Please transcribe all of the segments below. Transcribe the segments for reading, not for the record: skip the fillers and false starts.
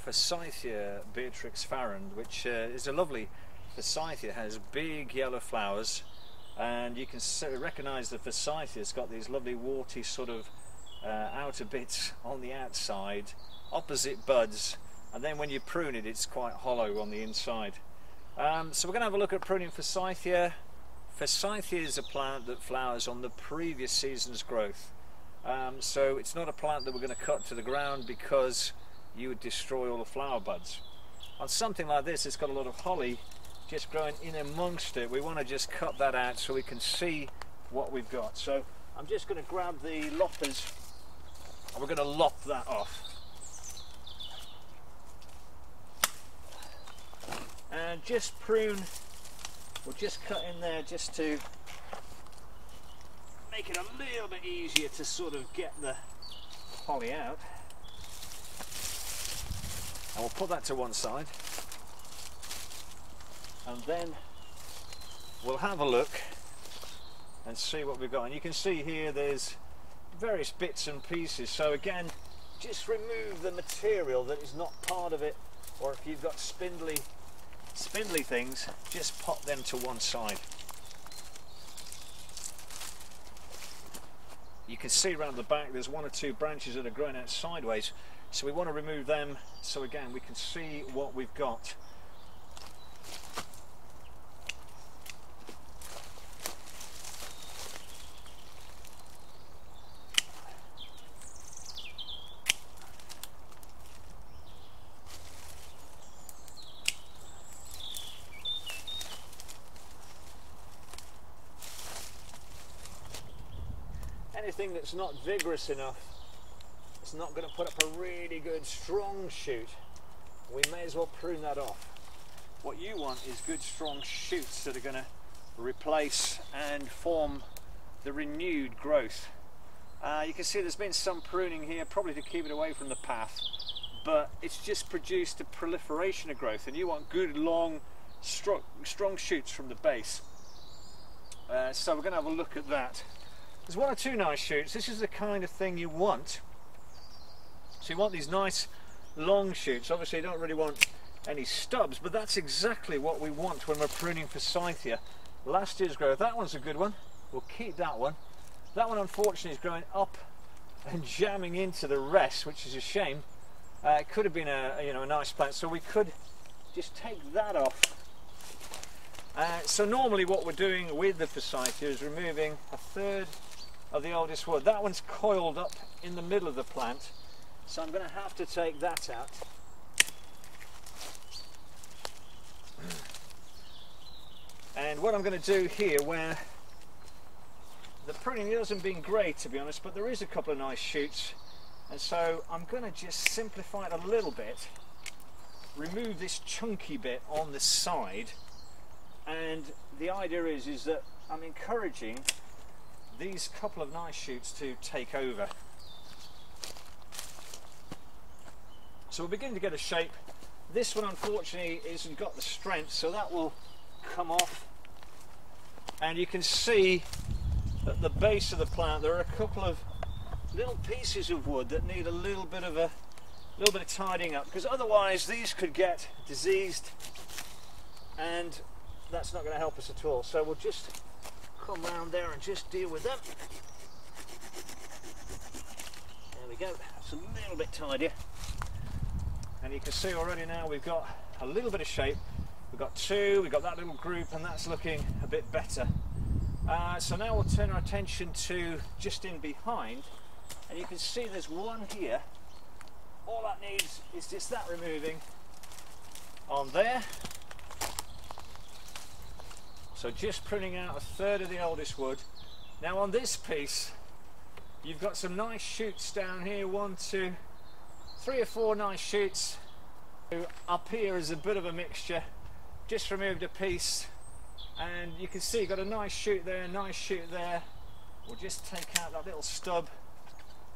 Forsythia Beatrix Farrand, which is a lovely Forsythia. It has big yellow flowers, and you can recognise the Forsythia. It's got these lovely warty sort of outer bits on the outside, opposite buds, and then when you prune it, it's quite hollow on the inside. So we're going to have a look at pruning Forsythia. Forsythia is a plant that flowers on the previous season's growth. So it's not a plant that we're going to cut to the ground because you would destroy all the flower buds. On something like this, it's got a lot of holly just growing in amongst it. We want to just cut that out so we can see what we've got. So I'm just going to grab the loppers and we're going to lop that off. And just prune, we'll just cut in there just to make it a little bit easier to sort of get the holly out. And we'll put that to one side. And then we'll have a look and see what we've got. And you can see here there's various bits and pieces. So again, just remove the material that is not part of it, or if you've got spindly things, just pop them to one side. You can see around the back there's one or two branches that are growing out sideways, so we want to remove them so again we can see what we've got. Anything that's not vigorous enough, it's not going to put up a really good strong shoot. We may as well prune that off. What you want is good strong shoots that are going to replace and form the renewed growth. You can see there's been some pruning here, probably to keep it away from the path, but it's just produced a proliferation of growth, and you want good long strong shoots from the base. So we're going to have a look at that. There's one or two nice shoots. This is the kind of thing you want. So you want these nice long shoots. Obviously you don't really want any stubs, but that's exactly what we want when we're pruning Forsythia. Last year's growth, that one's a good one. We'll keep that one. That one unfortunately is growing up and jamming into the rest, which is a shame. It could have been a nice plant, so we could just take that off. So normally what we're doing with the Forsythia is removing a third of the oldest wood. That one's coiled up in the middle of the plant, so I'm going to have to take that out. And what I'm going to do here, where the pruning hasn't been great to be honest, but there is a couple of nice shoots, and so I'm going to just simplify it a little bit, remove this chunky bit on the side, and the idea is that I'm encouraging these couple of nice shoots to take over. So we're beginning to get a shape. This one unfortunately isn't got the strength, so that will come off. And you can see at the base of the plant there are a couple of little pieces of wood that need a little bit of tidying up, because otherwise these could get diseased and that's not going to help us at all. So we'll just come round there and just deal with them. There we go, that's a little bit tidier. And you can see already now we've got a little bit of shape. We've got two, we've got that little group, and that's looking a bit better. So now we'll turn our attention to just in behind, and you can see there's one here. All that needs is just that removing on there. So just pruning out a third of the oldest wood. Now on this piece, you've got some nice shoots down here, 1, 2, 3 or 4 nice shoots. Up here is a bit of a mixture. Just removed a piece, and you can see you've got a nice shoot there, a nice shoot there. We'll just take out that little stub.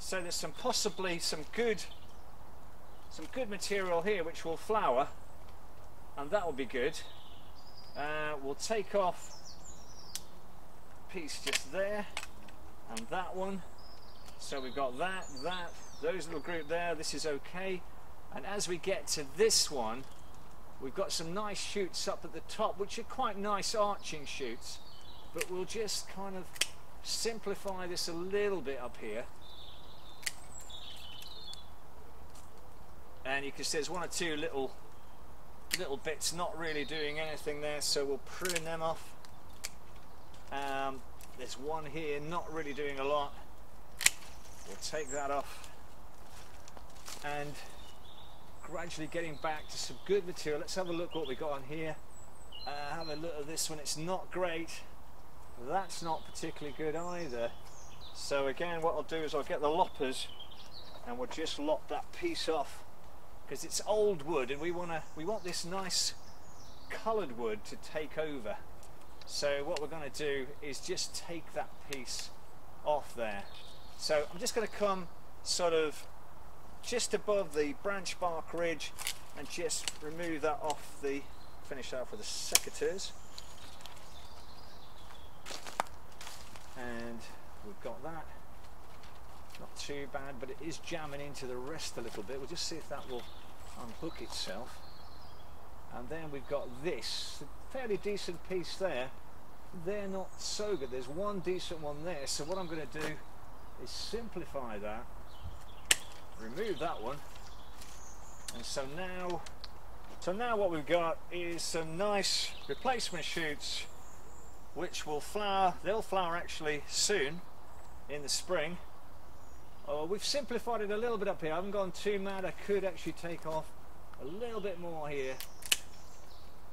So there's possibly some good material here which will flower, and that will be good. We'll take off a piece just there, and that one. So we've got those little group there. This is okay. And as we get to this one, we've got some nice shoots up at the top, which are quite nice arching shoots, but we'll just kind of simplify this a little bit up here. And you can see there's one or two little bits not really doing anything there, so we'll prune them off. There's one here not really doing a lot. We'll take that off, and gradually getting back to some good material. Let's have a look what we got on here. Have a look at this one. It's not great. That's not particularly good either. So again, what I'll do is I'll get the loppers and we'll just lop that piece off, because it's old wood and we want this nice coloured wood to take over. So what we're going to do is just take that piece off there. So I'm just going to come sort of just above the branch bark ridge and just remove that off the, finish that off with the secateurs. And we've got that. Not too bad, but it is jamming into the rest a little bit. We'll just see if that will unhook itself. And then we've got this, a fairly decent piece there. They're not so good. There's one decent one there. So what I'm going to do is simplify that, remove that one, and so now what we've got is some nice replacement shoots which will flower. They'll flower actually soon in the spring. We've simplified it a little bit up here. I haven't gone too mad. I could actually take off a little bit more here.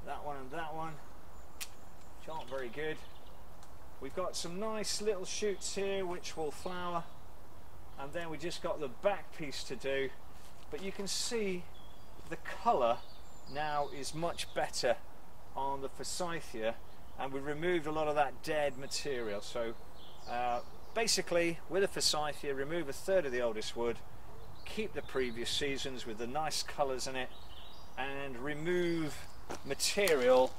That one and that one, which aren't very good. We've got some nice little shoots here which will flower, and then we just got the back piece to do. But you can see the colour now is much better on the Forsythia, and we removed a lot of that dead material. So basically with a Forsythia, remove a third of the oldest wood, keep the previous seasons with the nice colours in it, and remove material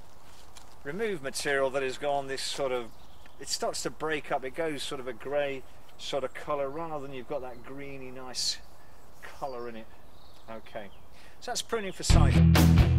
that has gone this sort of, it starts to break up, it goes sort of a grey sort of colour rather than you've got that greeny nice colour in it. Okay, so that's pruning Forsythia.